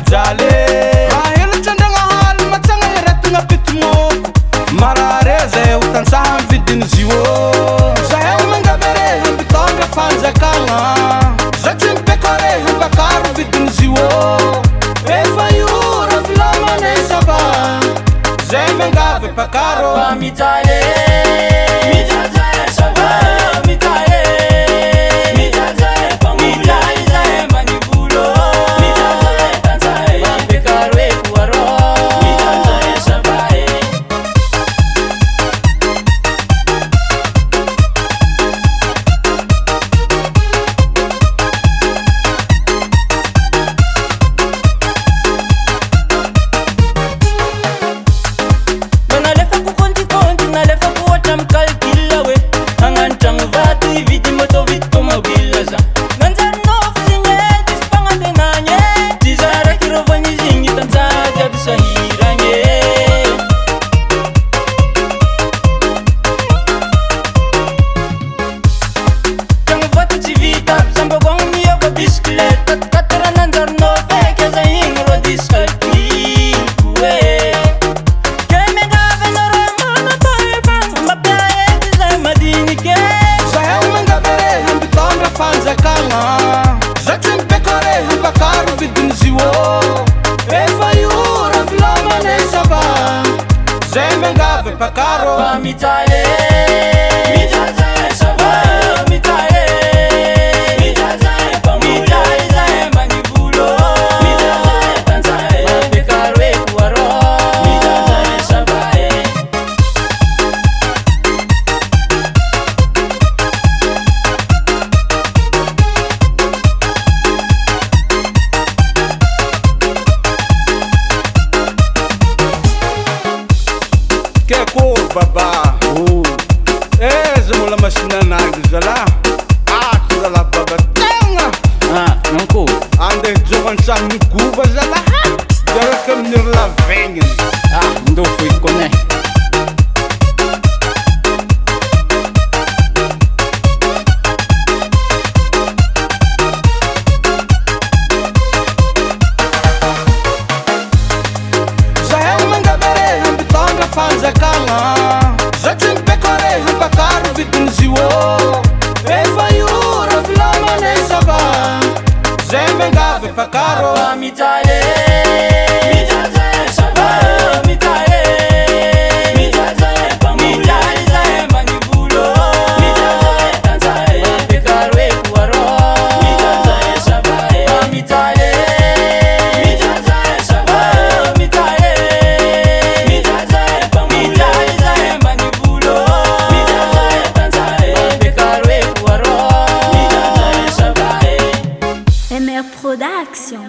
mijaly rahely trandragna haly matsagna iretigna pitimoko marare zay ho tantsaha mividiny zio zahay mangavere ambitondra fanjakagna za tsy mipekare ambakaro vidiny zio efa io ravilamane sava zay mangavy pakaro mijaly pakaro mijaly mijaly sava mijaly mijaly mijaly zay manivolo mijaly tanzay bekaro ekuaro mijaly sava que cor baba mola masinanagny zala zala baba tegna non ko ande jogantsany migova zala jaraka amin'ny lavegny ndo foiko kone fanjakagna za tsy mipekare ambakaro vidiny zio efa io ravilamane sava zay mangavy pakaro mijaly mijaly sava mijaly mijaly mijaly zay manivolo mijaly tanzay bekaro ekuaro mijaly sava mijaly mijaly sava mijaly MR Production.